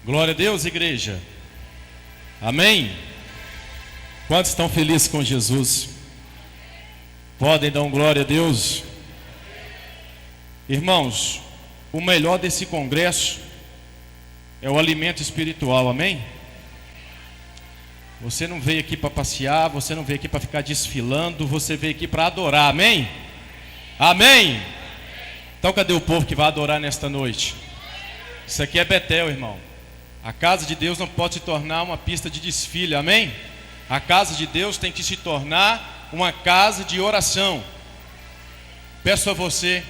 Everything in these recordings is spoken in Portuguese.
Glória a Deus, igreja. Amém? Quantos estão felizes com Jesus? Podem dar glória a Deus? Irmãos, o melhor desse congresso é o alimento espiritual, amém? Você não veio aqui para passear, você não veio aqui para ficar desfilando, você veio aqui para adorar, amém? Amém? Então cadê o povo que vai adorar nesta noite? Isso aqui é Betel, irmão. A casa de Deus não pode se tornar uma pista de desfile, amém? A casa de Deus tem que se tornar uma casa de oração. Peço a você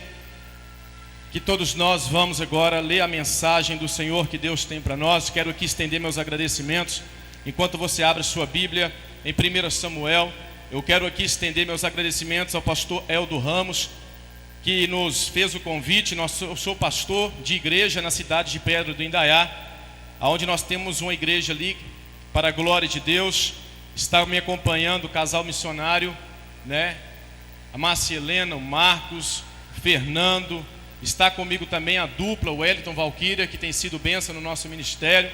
que todos nós vamos agora ler a mensagem do Senhor que Deus tem para nós. Quero aqui estender meus agradecimentos. Enquanto você abre sua Bíblia em 1 Samuel, eu quero aqui estender meus agradecimentos ao pastor Eldo Ramos, que nos fez o convite. Eu sou pastor de igreja na cidade de Pedra do Indaiá, onde nós temos uma igreja ali, para a glória de Deus. Está me acompanhando o casal missionário, né? A Márcia Helena, o Marcos, o Fernando. Está comigo também a dupla, o Wellington Valquíria, que tem sido bênção no nosso ministério.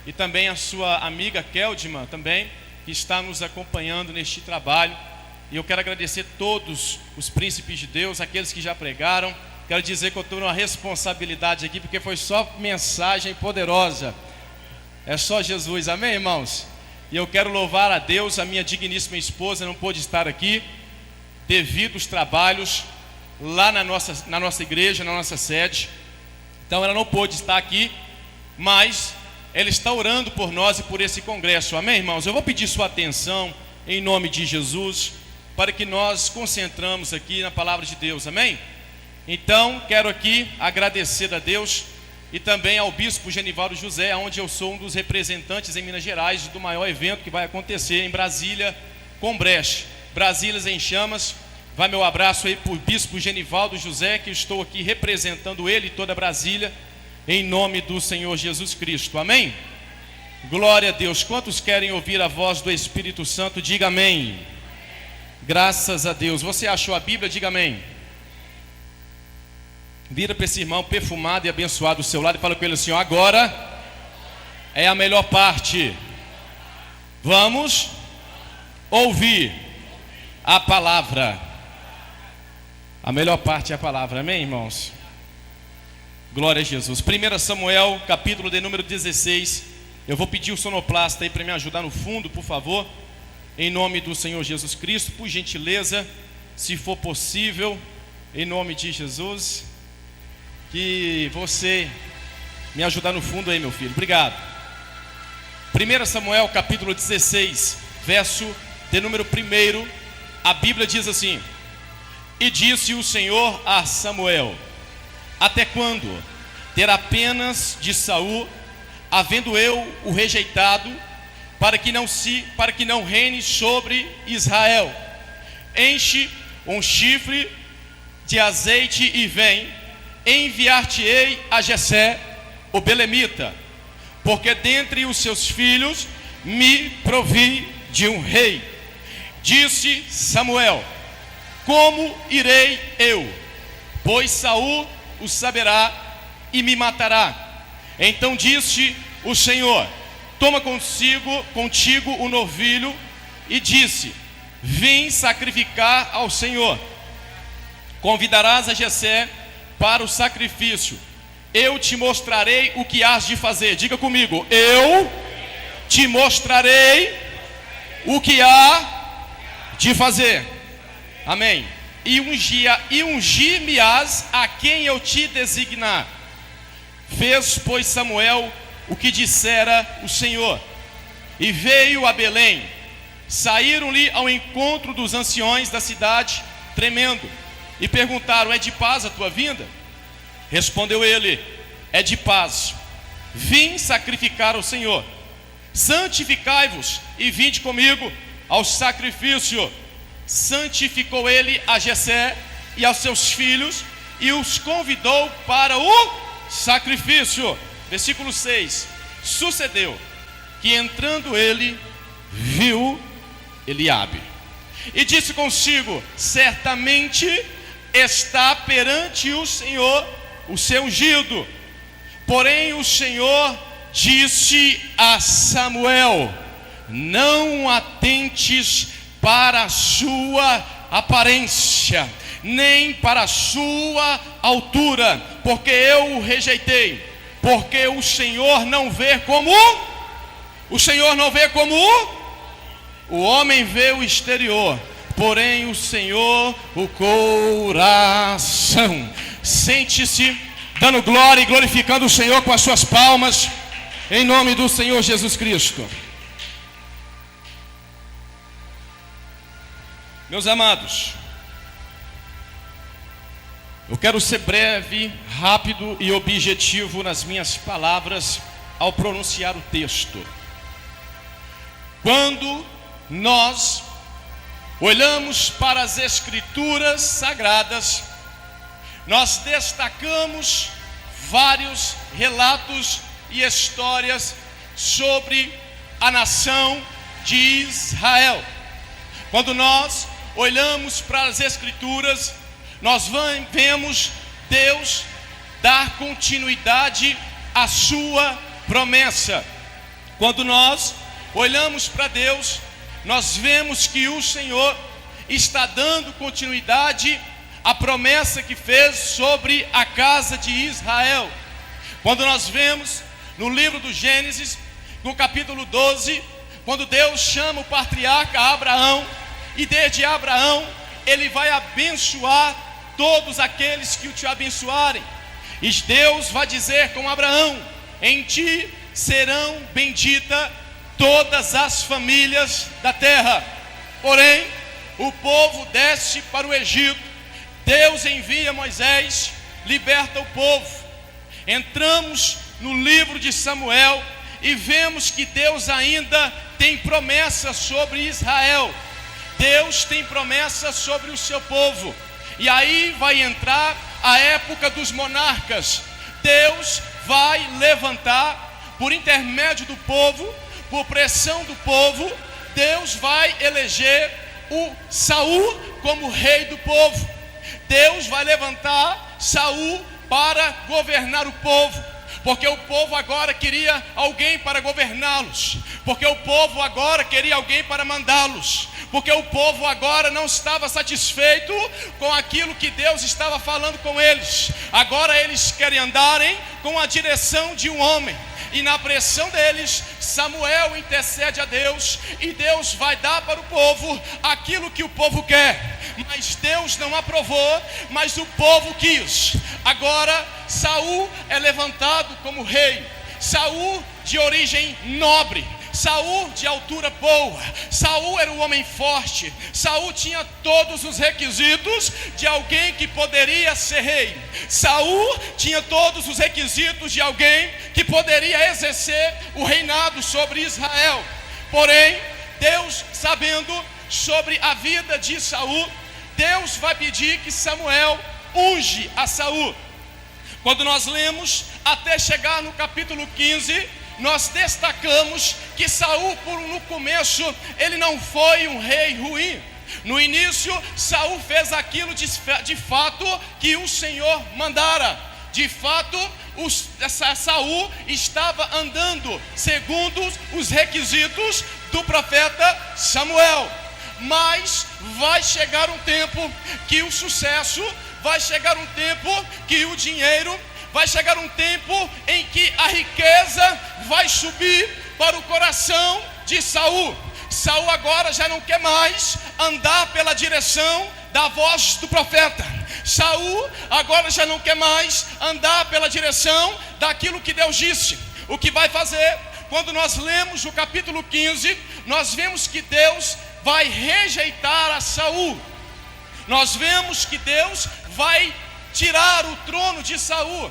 E também a sua amiga Keldman, também, que está nos acompanhando neste trabalho. E eu quero agradecer todos os príncipes de Deus, aqueles que já pregaram. Quero dizer que eu estou numa responsabilidade aqui, porque foi só mensagem poderosa. É só Jesus, amém, irmãos? E eu quero louvar a Deus. A minha digníssima esposa não pôde estar aqui devido aos trabalhos lá na nossa igreja, na nossa sede. Então ela não pôde estar aqui, mas ela está orando por nós e por esse congresso, amém, irmãos? Eu vou pedir sua atenção em nome de Jesus, para que nós concentramos aqui na palavra de Deus, amém? Então quero aqui agradecer a Deus e também ao bispo Genivaldo José, onde eu sou um dos representantes em Minas Gerais do maior evento que vai acontecer em Brasília, com Breche, Brasília em Chamas. Vai meu abraço aí para o bispo Genivaldo José, que estou aqui representando ele e toda Brasília, em nome do Senhor Jesus Cristo, amém? Glória a Deus. Quantos querem ouvir a voz do Espírito Santo? Diga amém. Graças a Deus. Você achou a Bíblia? Diga amém. Vira para esse irmão perfumado e abençoado do seu lado e fala com ele assim: agora é a melhor parte. Vamos ouvir a palavra. A melhor parte é a palavra, amém, irmãos? Glória a Jesus. 1 Samuel, capítulo de número 16. Eu vou pedir o sonoplasta aí para me ajudar no fundo, por favor, em nome do Senhor Jesus Cristo, por gentileza, se for possível, em nome de Jesus, que você me ajudar no fundo aí, meu filho. Obrigado. 1 Samuel, capítulo 16, verso de número 1. A Bíblia diz assim: e disse o Senhor a Samuel: até quando terá penas de Saul, havendo eu o rejeitado, para que não reine sobre Israel? Enche um chifre de azeite e vem, enviar-te-ei a Jessé, o belemita, porque dentre os seus filhos me provi de um rei. Disse Samuel: como irei eu? Pois Saul o saberá e me matará. Então disse o Senhor: toma contigo o novilho. E disse: vim sacrificar ao Senhor. Convidarás a Jessé para o sacrifício. Eu te mostrarei o que hás de fazer. Diga comigo: eu te mostrarei o que há de fazer. Amém. E ungir-me-ás a quem eu te designar. Fez, pois, Samuel o que dissera o Senhor, e veio a Belém. Saíram-lhe ao encontro dos anciões da cidade, tremendo, e perguntaram: é de paz a tua vinda? Respondeu ele: é de paz. Vim sacrificar ao Senhor. Santificai-vos e vinde comigo ao sacrifício. Santificou ele a Jessé e aos seus filhos, e os convidou para o sacrifício. Versículo 6. Sucedeu que entrando ele, viu Eliabe, e disse consigo: certamente está perante o Senhor o seu ungido. Porém o Senhor disse a Samuel: não atentes para a sua aparência, nem para a sua altura, porque eu o rejeitei. Porque o Senhor não vê como o homem vê o exterior, porém o Senhor o coração. Sente-se dando glória e glorificando o Senhor com as suas palmas, em nome do Senhor Jesus Cristo. Meus amados, eu quero ser breve, rápido e objetivo nas minhas palavras ao pronunciar o texto. Quando nós olhamos para as Escrituras Sagradas, nós destacamos vários relatos e histórias sobre a nação de Israel. Quando nós olhamos para as Escrituras, nós vemos Deus dar continuidade à sua promessa. Quando nós olhamos para Deus, nós vemos que o Senhor está dando continuidade à promessa que fez sobre a casa de Israel. Quando nós vemos no livro do Gênesis, no capítulo 12, quando Deus chama o patriarca Abraão, e desde Abraão ele vai abençoar todos aqueles que o te abençoarem. E Deus vai dizer com Abraão: em ti serão benditas todas as famílias da terra. Porém, o povo desce para o Egito. Deus envia Moisés, liberta o povo. Entramos no livro de Samuel e vemos que Deus ainda tem promessa sobre Israel. Deus tem promessa sobre o seu povo. E aí vai entrar a época dos monarcas. Deus vai levantar, por intermédio do povo, por pressão do povo, Deus vai eleger o Saul como rei do povo. Deus vai levantar Saul para governar o povo, porque o povo agora queria alguém para governá-los, porque o povo agora queria alguém para mandá-los, porque o povo agora não estava satisfeito com aquilo que Deus estava falando com eles. Agora eles querem andarem com a direção de um homem. E na pressão deles, Samuel intercede a Deus, e Deus vai dar para o povo aquilo que o povo quer. Mas Deus não aprovou, mas o povo quis. Agora Saul é levantado como rei. Saul de origem nobre, Saul de altura boa. Saul era um homem forte. Saul tinha todos os requisitos de alguém que poderia ser rei. Saul tinha todos os requisitos de alguém que poderia exercer o reinado sobre Israel. Porém, Deus, sabendo sobre a vida de Saul, Deus vai pedir que Samuel unge a Saul. Quando nós lemos até chegar no capítulo 15, nós destacamos que Saul, no começo, ele não foi um rei ruim. No início, Saul fez aquilo de fato que o Senhor mandara. De fato, Saul estava andando segundo os requisitos do profeta Samuel. Mas vai chegar um tempo que o sucesso, vai chegar um tempo que o dinheiro, vai chegar um tempo em que a riqueza vai subir para o coração de Saul. Saul agora já não quer mais andar pela direção da voz do profeta. Saul agora já não quer mais andar pela direção daquilo que Deus disse. O que vai fazer? Quando nós lemos o capítulo 15, nós vemos que Deus vai rejeitar a Saul. Nós vemos que Deus vai tirar o trono de Saul,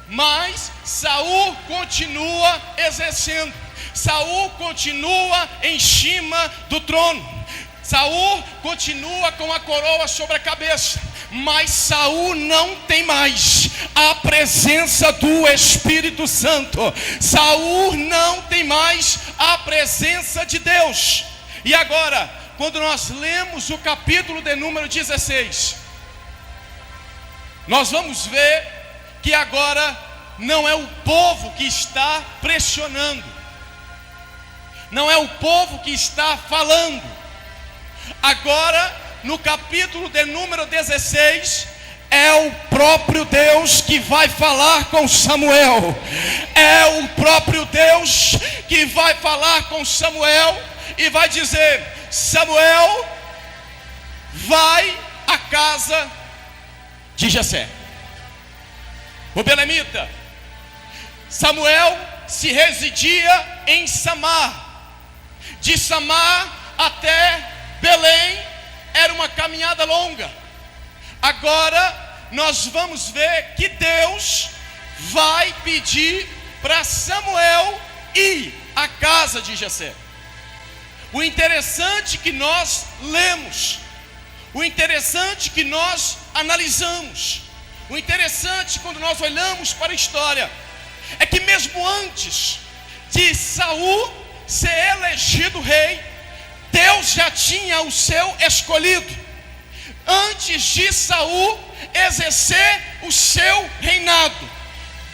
mas Saul continua exercendo. Saul continua em cima do trono. Saul continua com a coroa sobre a cabeça, mas Saul não tem mais a presença do Espírito Santo. Saul não tem mais a presença de Deus. E agora, quando nós lemos o capítulo de número 16, nós vamos ver que agora não é o povo que está pressionando, não é o povo que está falando. Agora, no capítulo de número 16, é o próprio Deus que vai falar com Samuel. É o próprio Deus que vai falar com Samuel e vai dizer: Samuel, vai à casa de Jessé, o belemita. Samuel se residia em Samar. De Samar até Belém era uma caminhada longa. Agora nós vamos ver que Deus vai pedir para Samuel ir à casa de Jessé. O interessante que nós lemos, o interessante que nós analisamos, o interessante quando nós olhamos para a história, é que mesmo antes de Saul ser elegido rei, Deus já tinha o seu escolhido. Antes de Saul exercer o seu reinado,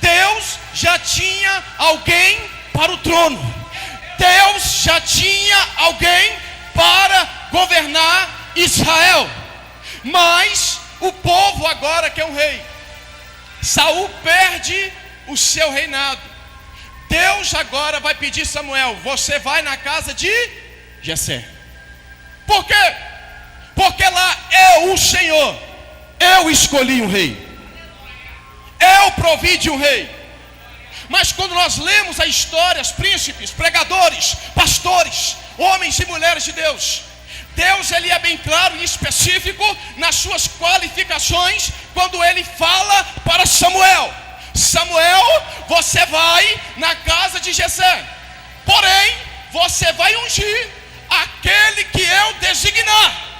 Deus já tinha alguém para o trono. Deus já tinha alguém para governar Israel. Mas o povo agora quer um rei. Saul perde o seu reinado. Deus agora vai pedir: Samuel, você vai na casa de Jessé. Por quê? Porque lá o Senhor, eu escolhi um rei, eu provi de um rei. Mas quando nós lemos a história, os príncipes, pregadores, pastores, homens e mulheres de Deus, Deus ele é bem claro e específico nas suas qualificações quando ele fala para Samuel: Samuel, você vai na casa de Jessé, porém você vai ungir aquele que eu designar.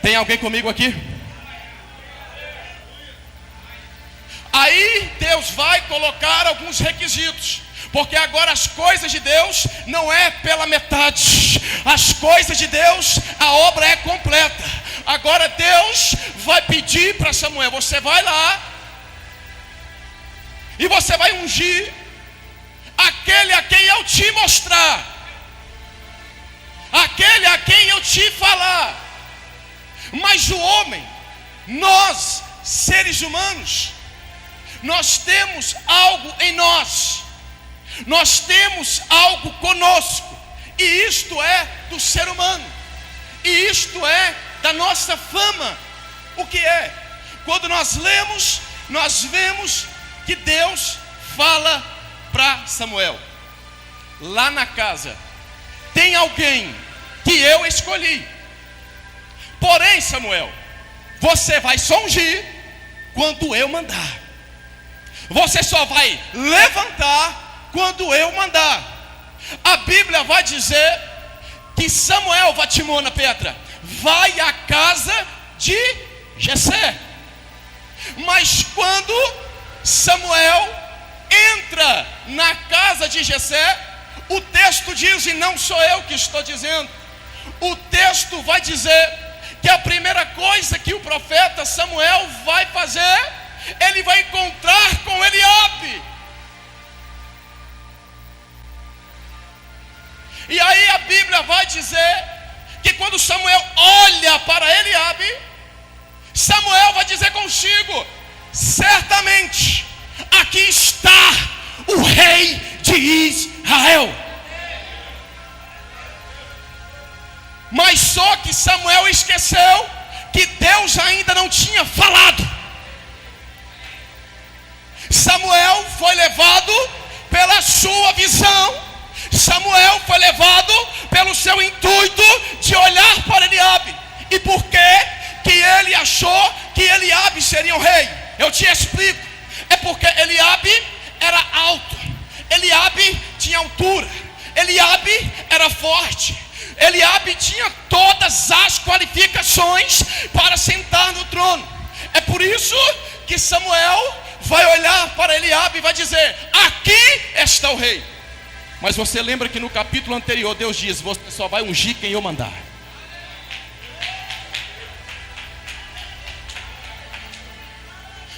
Tem alguém comigo aqui? Aí Deus vai colocar alguns requisitos, porque agora as coisas de Deus não é pela metade. As coisas de Deus, a obra é completa. Agora Deus vai pedir para Samuel: você vai lá e você vai ungir aquele a quem eu te mostrar, aquele a quem eu te falar. Mas o homem, nós, seres humanos, nós temos algo em nós, nós temos algo conosco, e isto é do ser humano, e isto é da nossa fama. O que é? Quando nós lemos, nós vemos que Deus fala para Samuel: lá na casa tem alguém que eu escolhi. Porém, Samuel, você vai só ungir quando eu mandar. Você só vai levantar quando eu mandar. A Bíblia vai dizer que Samuel, Vatimona Petra, vai à casa de Jessé. Mas quando Samuel entra na casa de Jessé, o texto diz, e não sou eu que estou dizendo, o texto vai dizer que a primeira coisa que o profeta Samuel vai fazer, ele vai encontrar com Eliabe. E aí a Bíblia vai dizer que quando Samuel olha para Eliabe, Samuel vai dizer consigo: certamente aqui está o rei de Israel. Mas só que Samuel esqueceu que Deus ainda não tinha falado. Samuel foi levado pela sua visão. Samuel foi levado pelo seu intuito de olhar para Eliabe. E por que ele achou que Eliabe seria o rei? Eu te explico. É porque Eliabe era alto, Eliabe tinha altura, Eliabe era forte, Eliabe tinha todas as qualificações para sentar no trono. É por isso que Samuel vai olhar para Eliabe e vai dizer: aqui está o rei. Mas você lembra que no capítulo anterior Deus diz: você só vai ungir quem eu mandar.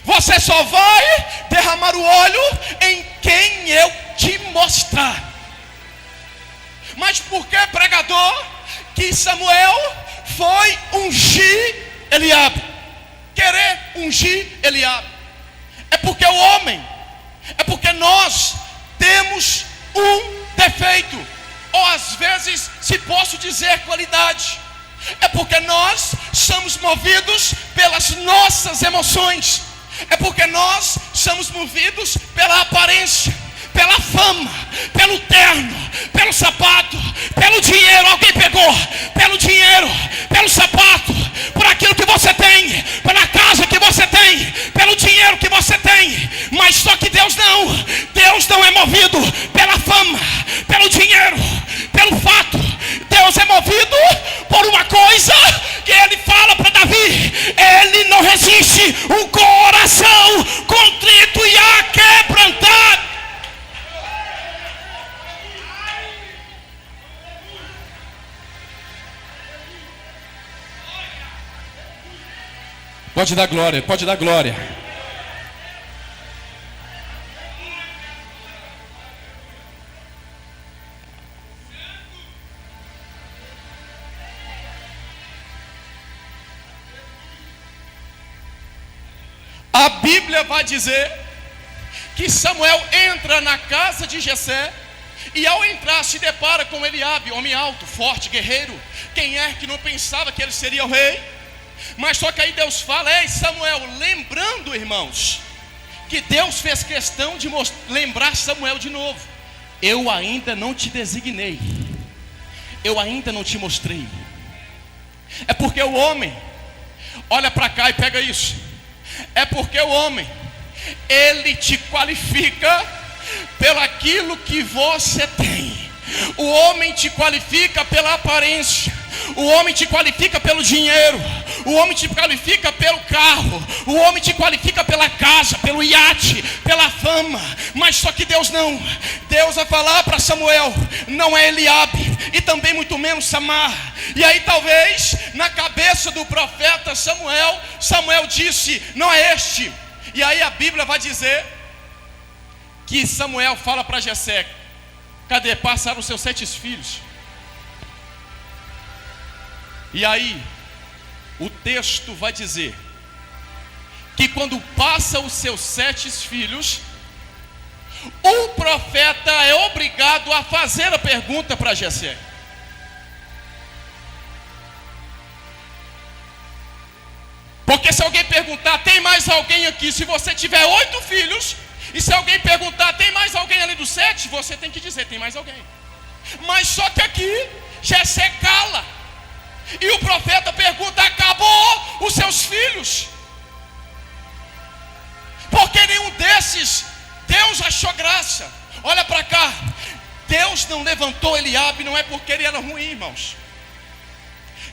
Você só vai derramar o óleo em quem eu te mostrar. Mas por que, pregador, que Samuel foi ungir Eliabe? Querer ungir Eliabe? É porque o homem, é porque nós temos um defeito, ou às vezes, se posso dizer, qualidade. É porque nós somos movidos pelas nossas emoções. É porque nós somos movidos pela aparência, pela fama, pelo terno, pelo sapato, pelo dinheiro. Alguém pegou? Pelo dinheiro, pelo sapato, por aquilo que você tem, pela casa que você tem, pelo dinheiro que você tem. Mas só que Deus não é movido pela fama, pelo dinheiro, pelo fato. Deus é movido por uma coisa que ele fala para Davi: ele não resiste um coração contrito e aquebrantado. Pode dar glória, pode dar glória. A Bíblia vai dizer que Samuel entra na casa de Jessé, e ao entrar se depara com Eliabe, homem alto, forte, guerreiro. Quem é que não pensava que ele seria o rei? Mas só que aí Deus fala: ei Samuel, lembrando, irmãos, que Deus fez questão de lembrar Samuel de novo: eu ainda não te designei, eu ainda não te mostrei. É porque o homem, olha para cá e pega isso. É porque o homem, ele te qualifica pelo aquilo que você tem. O homem te qualifica pela aparência. O homem te qualifica pelo dinheiro. O homem te qualifica pelo carro. O homem te qualifica pela casa, pelo iate, pela fama. Mas só que Deus não. Deus vai falar para Samuel: não é Eliabe, e também muito menos Samar. E aí talvez na cabeça do profeta Samuel disse: não é este. E aí a Bíblia vai dizer que Samuel fala para Jessé: cadê? Passaram os seus 7 filhos. E aí o texto vai dizer que quando passa os seus 7 filhos, o profeta é obrigado a fazer a pergunta para Jessé: porque se alguém perguntar, tem mais alguém aqui? Se você tiver 8 filhos, e se alguém perguntar, tem mais alguém além dos 7? Você tem que dizer, tem mais alguém. Mas só que aqui Jessé cala, e o profeta pergunta: acabou os seus filhos? Porque nenhum desses Deus achou graça. Olha para cá, Deus não levantou Eliabe não é porque ele era ruim, irmãos.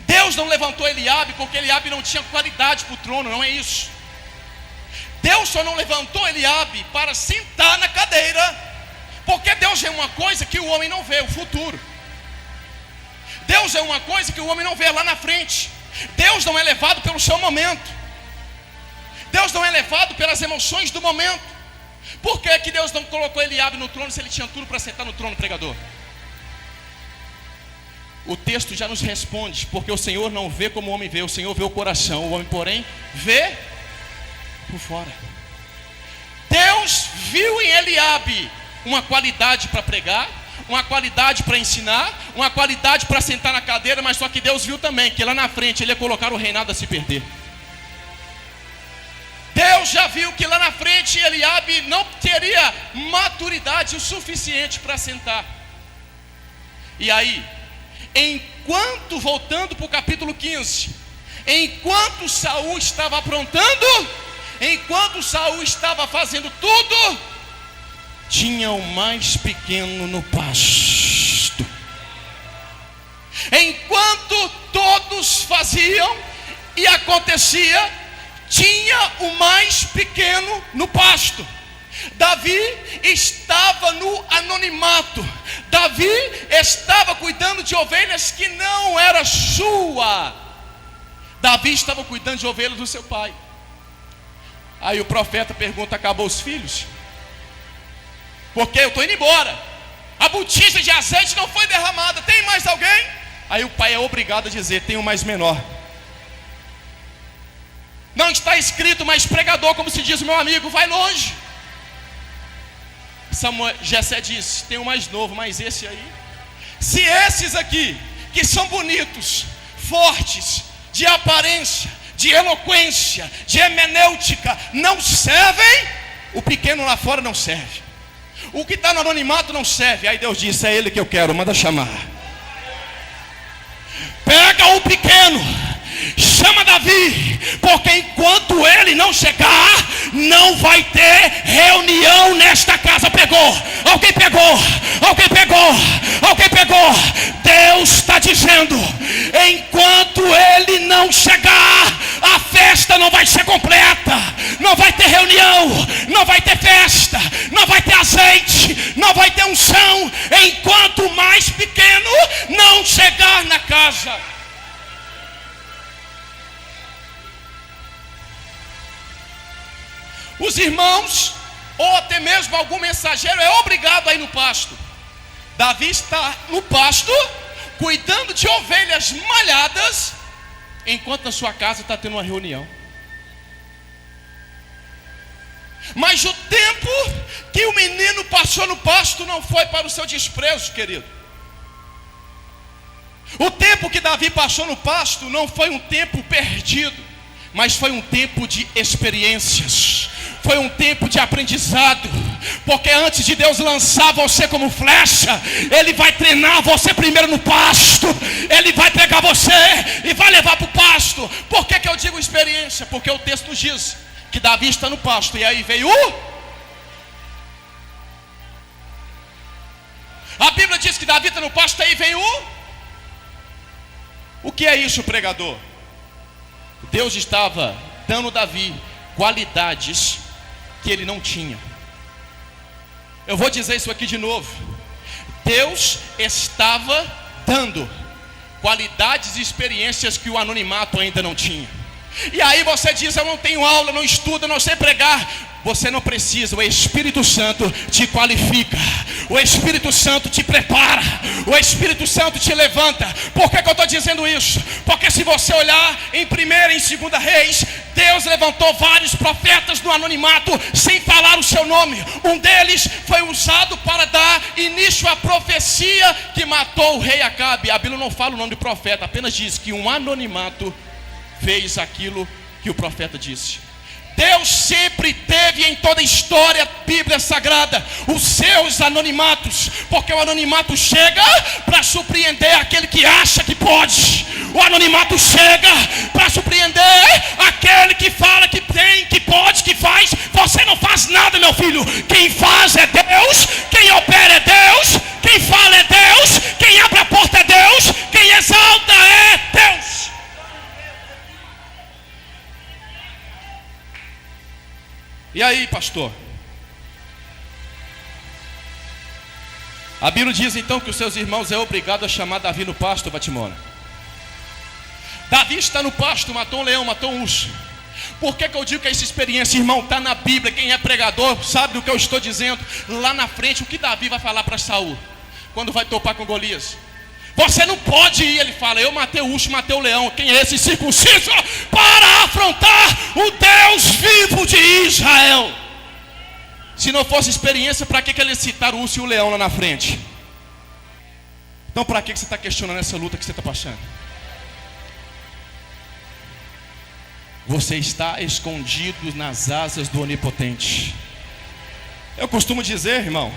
Deus não levantou Eliabe porque Eliabe não tinha qualidade para o trono, não é isso. Deus só não levantou Eliabe para sentar na cadeira, porque Deus é uma coisa que o homem não vê, o futuro. Deus é uma coisa que o homem não vê lá na frente. Deus não é levado pelo seu momento. Deus não é levado pelas emoções do momento. Por que que Deus não colocou Eliabe no trono se ele tinha tudo para sentar no trono, pregador? O texto já nos responde: porque o Senhor não vê como o homem vê, o Senhor vê o coração, o homem porém vê por fora. Deus viu em Eliabe uma qualidade para pregar, uma qualidade para ensinar, uma qualidade para sentar na cadeira. Mas só que Deus viu também que lá na frente ele ia colocar o reinado a se perder. Deus já viu que lá na frente Eliabe não teria maturidade o suficiente para sentar. E aí, enquanto, voltando para o capítulo 15, enquanto Saul estava aprontando, enquanto Saul estava fazendo tudo, tinha o mais pequeno no pasto. Enquanto todos faziam e acontecia, tinha o mais pequeno no pasto. Davi estava no anonimato. Davi estava cuidando de ovelhas que não era sua. Davi estava cuidando de ovelhas do seu pai. Aí o profeta pergunta: acabou os filhos? Porque eu estou indo embora. A botija de azeite não foi derramada. Tem mais alguém? Aí o pai é obrigado a dizer: tem um mais menor. Não está escrito, mas pregador, como se diz meu amigo, vai longe. Jessé disse: tem um mais novo, mas esse aí, se esses aqui, que são bonitos, fortes, de aparência, de eloquência, de hermenêutica, não servem, o pequeno lá fora não serve. O que está no anonimato não serve. Aí Deus disse: é ele que eu quero, manda chamar. Pega o pequeno, chama Davi, porque enquanto ele não chegar, não vai ter reunião nesta casa. Pegou? Alguém pegou? Alguém pegou? Alguém pegou? Deus está dizendo: enquanto ele não chegar, a festa não vai ser completa. Não vai ter reunião, não vai ter festa, não vai ter azeite, não vai ter unção, enquanto o mais pequeno não chegar na casa. Os irmãos, ou até mesmo algum mensageiro, é obrigado a ir no pasto. Davi está no pasto, cuidando de ovelhas malhadas, enquanto na sua casa está tendo uma reunião. Mas o tempo que o menino passou no pasto não foi para o seu desprezo, querido. O tempo que Davi passou no pasto não foi um tempo perdido, mas foi um tempo de experiências. Foi um tempo de aprendizado. Porque antes de Deus lançar você como flecha, Ele vai treinar você primeiro no pasto. Ele vai pegar você e vai levar para o pasto. Por que eu digo experiência? Porque o texto nos diz que Davi está no pasto, e aí veio a Bíblia diz que Davi está no pasto, e aí veio o que é isso, pregador? Deus estava dando a Davi qualidades que ele não tinha. Eu vou dizer isso aqui de novo. Deus estava dando qualidades e experiências que o anonimato ainda não tinha. E aí você diz: eu não tenho aula, não estudo, não sei pregar. Você não precisa, o Espírito Santo te qualifica, o Espírito Santo te prepara, o Espírito Santo te levanta. Por que eu estou dizendo isso? Porque se você olhar em 1ª e em 2ª Reis, Deus levantou vários profetas no anonimato, sem falar o seu nome. Um deles foi usado para dar início à profecia que matou o rei Acabe. A Bíblia não fala o nome do profeta, apenas diz que um anonimato fez aquilo que o profeta disse. Deus sempre teve em toda a história, Bíblia Sagrada, os seus anonimatos, porque o anonimato chega para surpreender aquele que acha que pode. O anonimato chega para surpreender aquele que fala que tem, que pode, que faz. Você não faz nada, meu filho. Quem faz é Deus, quem opera é Deus, quem fala é Deus, quem abre a porta é Deus, quem exalta é Deus. E aí, pastor? A Bíblia diz então que os seus irmãos é obrigado a chamar Davi no pasto, Batimona. Davi está no pasto, matou um leão, matou um urso. Por que eu digo que essa experiência, irmão, está na Bíblia? Quem é pregador sabe do que eu estou dizendo. Lá na frente, o que Davi vai falar para Saul quando vai topar com Golias? Você não pode ir, ele fala: eu matei o urso, matei o leão. Quem é esse circunciso para afrontar o Deus vivo de Israel? Se não fosse experiência, para que ele citar o urso e o leão lá na frente? Então para que você está questionando essa luta que você está passando? Você está escondido nas asas do Onipotente. Eu costumo dizer, irmão,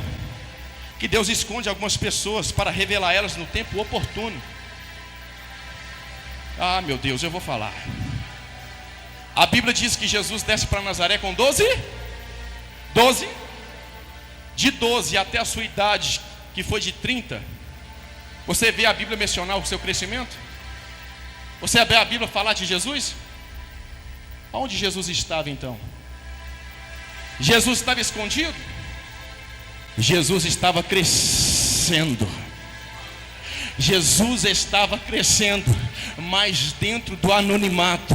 que Deus esconde algumas pessoas para revelar elas no tempo oportuno. Ah, meu Deus, eu vou falar. A Bíblia diz que Jesus desce para Nazaré com 12. De 12 até a sua idade, que foi de 30. Você vê a Bíblia mencionar o seu crescimento? Você vê a Bíblia falar de Jesus? Onde Jesus estava então? Jesus estava escondido? Jesus estava crescendo. Jesus estava crescendo, mas dentro do anonimato.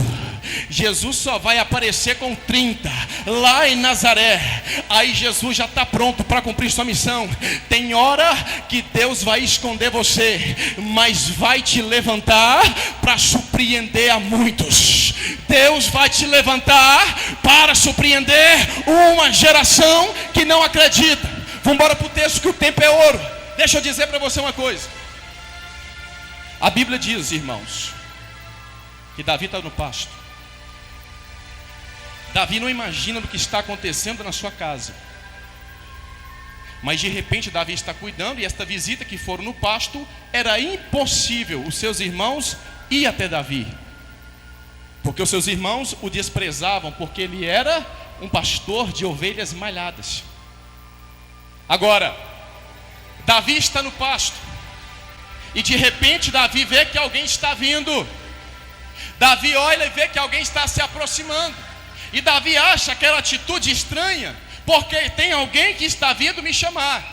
Jesus só vai aparecer com 30 lá em Nazaré. Aí Jesus já está pronto para cumprir sua missão. Tem hora que Deus vai esconder você, mas vai te levantar para surpreender a muitos. Deus vai te levantar para surpreender uma geração que não acredita. Vamos embora para o texto, que o tempo é ouro. Deixa eu dizer para você uma coisa. A Bíblia diz, irmãos, que Davi está no pasto. Davi não imagina o que está acontecendo na sua casa, mas de repente Davi está cuidando, e esta visita que foram no pasto, era impossível os seus irmãos ir até Davi, porque os seus irmãos o desprezavam, porque ele era um pastor de ovelhas malhadas. Agora, Davi está no pasto, e de repente Davi vê que alguém está vindo. Davi olha e vê que alguém está se aproximando, e Davi acha aquela atitude estranha, porque tem alguém que está vindo me chamar.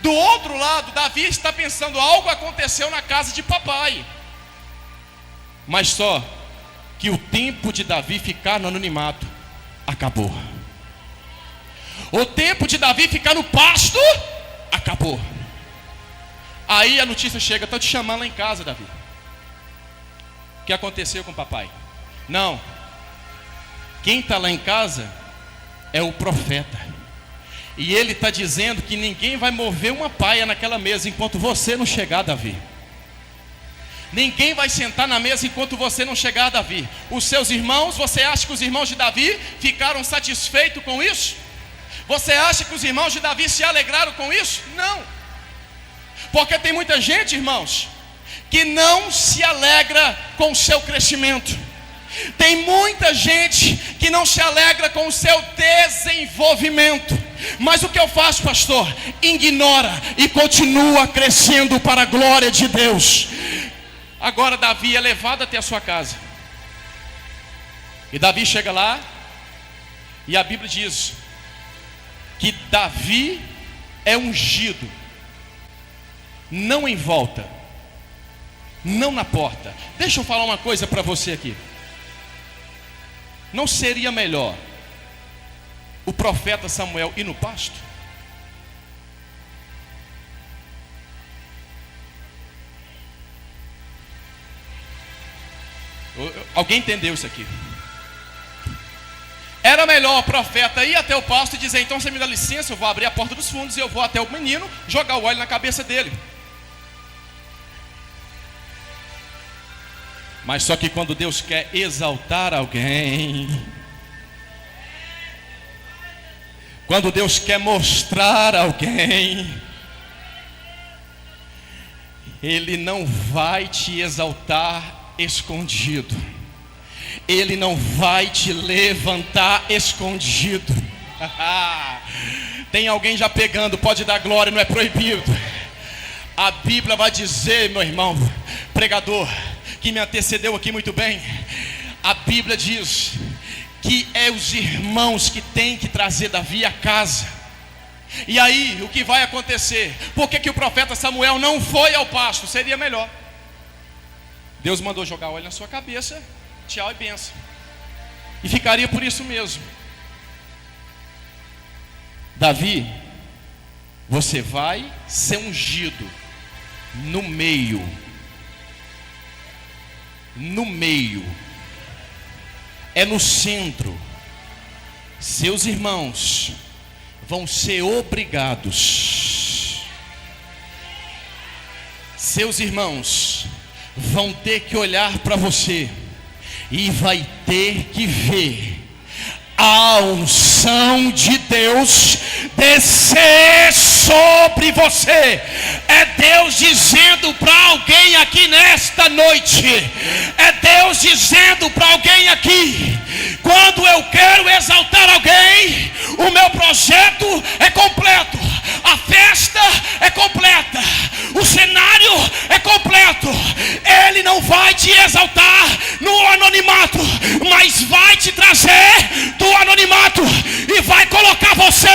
Do outro lado, Davi está pensando, algo aconteceu na casa de papai. Mas só que o tempo de Davi ficar no anonimato acabou. O tempo de Davi ficar no pasto acabou. Aí a notícia chega, estou te chamando lá em casa, Davi. O que aconteceu com o papai? Não. Quem está lá em casa é o profeta. E ele está dizendo que ninguém vai mover uma paia naquela mesa enquanto você não chegar, Davi. Ninguém vai sentar na mesa enquanto você não chegar, Davi. Os seus irmãos, você acha que os irmãos de Davi ficaram satisfeitos com isso? Você acha que os irmãos de Davi se alegraram com isso? Não. Porque tem muita gente, irmãos, que não se alegra com o seu crescimento. Tem muita gente que não se alegra com o seu desenvolvimento. Mas o que eu faço, pastor? Ignora e continua crescendo para a glória de Deus. Agora Davi é levado até a sua casa. E Davi chega lá, e a Bíblia diz que Davi é ungido, não em volta, não na porta. Deixa eu falar uma coisa para você aqui. Não seria melhor o profeta Samuel ir no pasto? Alguém entendeu isso aqui? Era melhor o profeta ir até o pasto e dizer, então você me dá licença, eu vou abrir a porta dos fundos e eu vou até o menino jogar o óleo na cabeça dele. Mas só que quando Deus quer exaltar alguém, quando Deus quer mostrar alguém, Ele não vai te exaltar escondido. Ele não vai te levantar escondido. Tem alguém já pegando, pode dar glória, não é proibido. A Bíblia vai dizer, meu irmão, pregador, que me antecedeu aqui muito bem. A Bíblia diz que é os irmãos que têm que trazer Davi a casa. E aí, o que vai acontecer? Por que o profeta Samuel não foi ao pasto? Seria melhor. Deus mandou jogar óleo na sua cabeça, tchau e benção. E ficaria por isso mesmo. Davi, você vai ser ungido no meio. No meio. É no centro. Seus irmãos vão ser obrigados. Seus irmãos vão ter que olhar para você e vai ter que ver a unção de Deus descer sobre você. É Deus dizendo para alguém aqui nesta noite, é Deus dizendo para alguém aqui, quando eu quero exaltar alguém, o meu projeto é completo, a festa é completa, o cenário é completo. Ele não vai te exaltar no anonimato, mas vai te trazer do anonimato e vai colocar você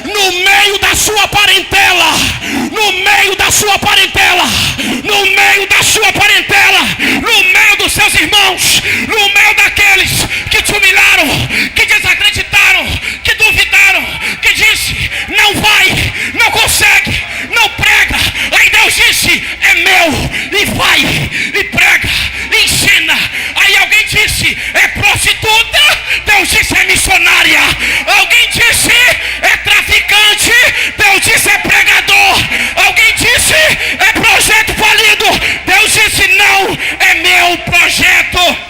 no meio da sua parentela, no meio da sua parentela, no meio da sua parentela, no meio dos seus irmãos, no missionária. Alguém disse é traficante, Deus disse é pregador. Alguém disse é projeto falido, Deus disse não, é meu projeto.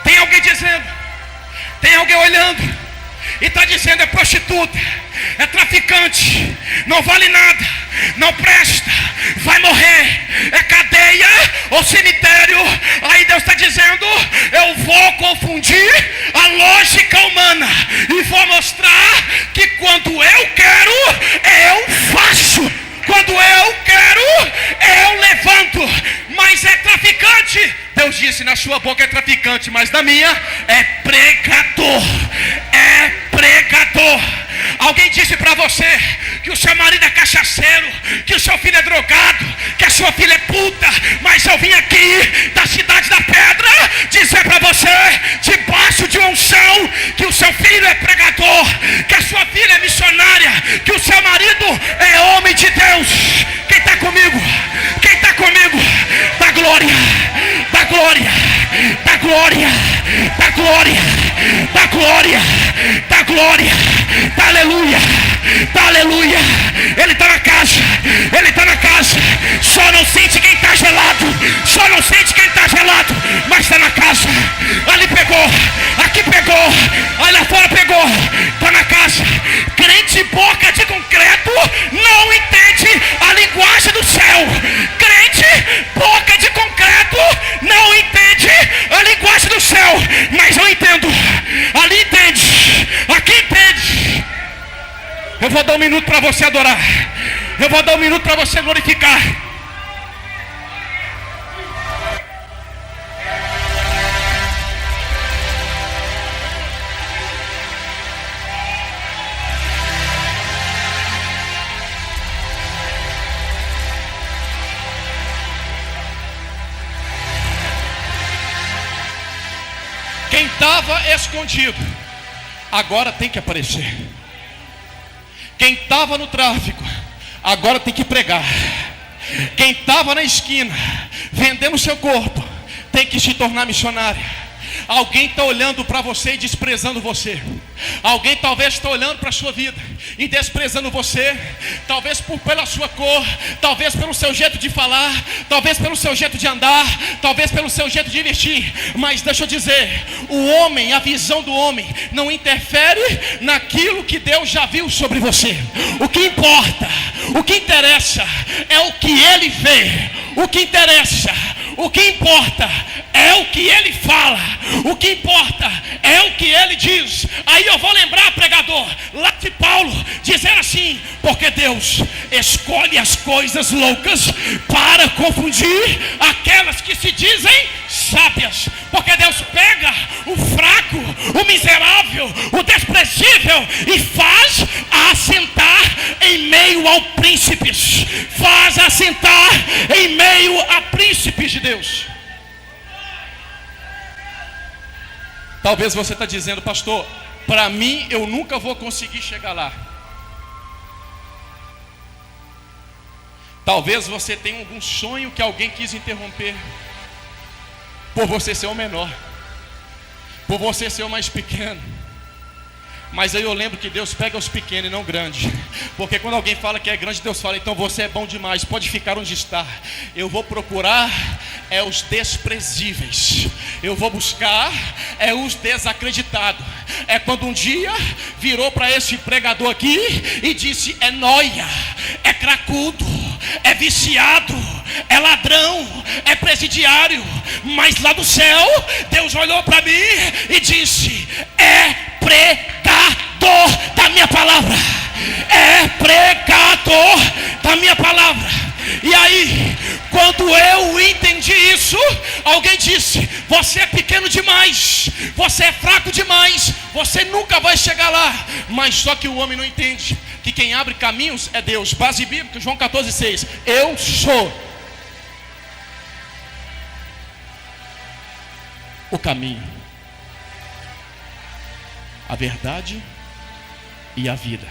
Tem alguém dizendo, tem alguém olhando e está dizendo é prostituta, é traficante, não vale nada, não presta, vai morrer, é cadeia ou cemitério. Aí Deus está dizendo, eu vou confundir a lógica humana e vou mostrar que quando eu quero, eu faço. Quando eu quero, eu levanto. Mas é traficante. Deus disse, na sua boca é traficante, mas na minha é pregador. É pregador. Alguém disse para você que o seu marido é cachaceiro, que o seu filho é drogado, que a sua filha é puta. Mas eu vim aqui da cidade da pedra dizer para você, debaixo de unção, que o seu filho é pregador, que a sua filha é missionária, que o seu marido é homem de Deus. Quem está comigo? Quem está comigo? Dá glória, dá glória, dá glória, dá glória, dá glória, dá glória, dá aleluia, dá aleluia. Ele está na casa, ele está na casa. Só não sente quem está gelado, só não sente quem está gelado, mas está na casa. Ali pegou, aqui pegou, aí lá fora pegou, está na casa. Crente boca de concreto não entende a linguagem do céu. Crente boca de concreto não entende a linguagem do céu. Mas eu entendo, ali entende, aqui entende. Eu vou dar um minuto para você adorar. Eu vou dar um minuto para você glorificar. Quem estava escondido, agora tem que aparecer. Quem estava no tráfico, agora tem que pregar. Quem estava na esquina, vendendo seu corpo, tem que se tornar missionário. Alguém está olhando para você e desprezando você. Alguém talvez está olhando para a sua vida e desprezando você. Talvez pela sua cor, talvez pelo seu jeito de falar, talvez pelo seu jeito de andar, talvez pelo seu jeito de vestir. Mas deixa eu dizer, o homem, a visão do homem não interfere naquilo que Deus já viu sobre você. O que importa, o que interessa é o que ele vê. O que interessa, o que importa é o que ele fala. O que importa é o que ele diz. Aí eu vou lembrar, pregador, lá de Paulo, dizer assim: porque Deus escolhe as coisas loucas para confundir aquelas que se dizem sábias. Porque Deus pega o fraco, o miserável, o desprezível e faz assentar em meio ao príncipes. Faz assentar em meio a príncipes de Deus. Talvez você está dizendo: pastor, para mim eu nunca vou conseguir chegar lá. Talvez você tenha algum sonho que alguém quis interromper, por você ser o menor, por você ser o mais pequeno. Mas aí eu lembro que Deus pega os pequenos e não grandes. Porque quando alguém fala que é grande, Deus fala: então você é bom demais, pode ficar onde está. Eu vou procurar os desprezíveis. Eu vou buscar os desacreditados. É quando um dia virou para esse pregador aqui e disse: é nóia, é cracudo, é viciado, é ladrão, é presidiário. Mas lá do céu, Deus olhou para mim e disse: é pregador da minha palavra. É pregador da minha palavra. E aí, quando eu entendi isso, alguém disse: você é pequeno demais, você é fraco demais, você nunca vai chegar lá. Mas só que o homem não entende que quem abre caminhos é Deus. Base bíblica, João 14,6. Eu sou o caminho, a verdade e a vida.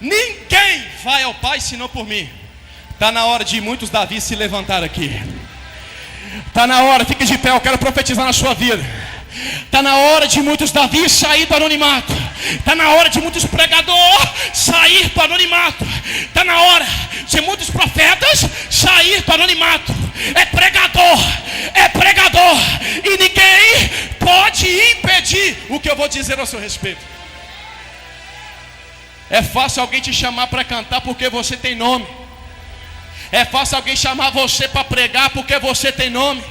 Ninguém vai ao Pai senão por mim. Está na hora de muitos Davi se levantar aqui. Está na hora, fique de pé, eu quero profetizar na sua vida. Está na hora de muitos Davi sair do anonimato. Está na hora de muitos pregadores sair do anonimato. Está na hora de muitos profetas sair do anonimato. É pregador. E ninguém pode impedir o que eu vou dizer ao seu respeito. É fácil alguém te chamar para cantar porque você tem nome. É fácil alguém chamar você para pregar porque você tem nome.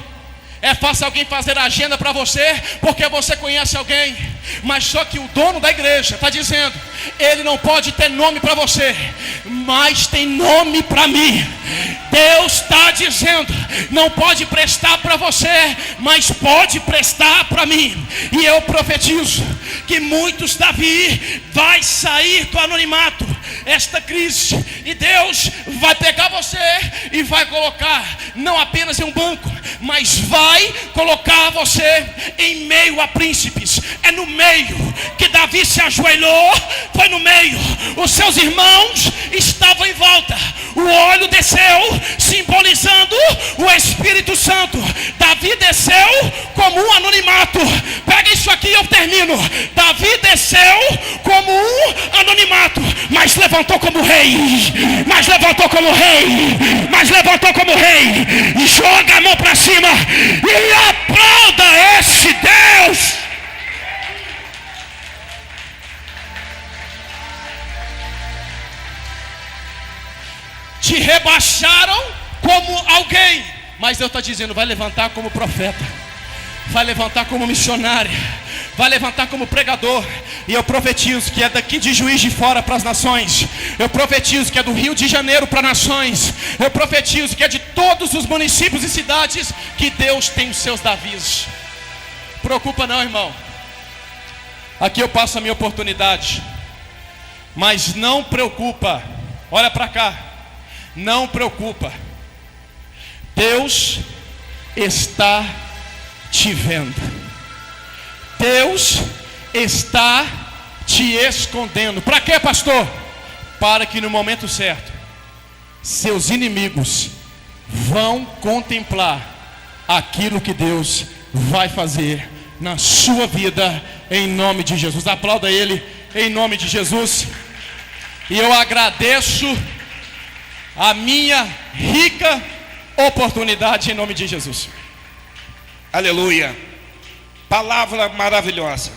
É fácil alguém fazer agenda para você porque você conhece alguém. Mas só que o dono da igreja está dizendo: ele não pode ter nome para você, mas tem nome para mim. Deus está dizendo: não pode prestar para você, mas pode prestar para mim. E eu profetizo que muitos Davi vai sair do anonimato esta crise, e Deus vai pegar você e vai colocar não apenas em um banco, mas vai colocar você em meio a príncipes. É no meio que Davi se ajoelhou, foi no meio. Os seus irmãos estavam em volta. O óleo desceu, simbolizando o Espírito Santo. Davi desceu como um anonimato. Pega isso aqui e eu termino. Davi desceu como um anonimato, mas levantou como rei. Mas levantou como rei. Mas levantou como rei. Joga a mão para cima e aplauda esse Deus. Te rebaixaram como alguém, mas Deus está dizendo: vai levantar como profeta, vai levantar como missionária, vai levantar como pregador. E eu profetizo que é daqui de Juiz de Fora para as nações. Eu profetizo que é do Rio de Janeiro para nações. Eu profetizo que é de todos os municípios e cidades que Deus tem os seus Davis. Preocupa não, irmão. Aqui eu passo a minha oportunidade. Mas não preocupa. Olha para cá. Não preocupa. Deus está te vendo. Deus está te escondendo. Para quê, pastor? Para que no momento certo seus inimigos vão contemplar aquilo que Deus vai fazer na sua vida, em nome de Jesus. Aplauda Ele em nome de Jesus. E eu agradeço a minha rica oportunidade em nome de Jesus. Aleluia. Palavra maravilhosa.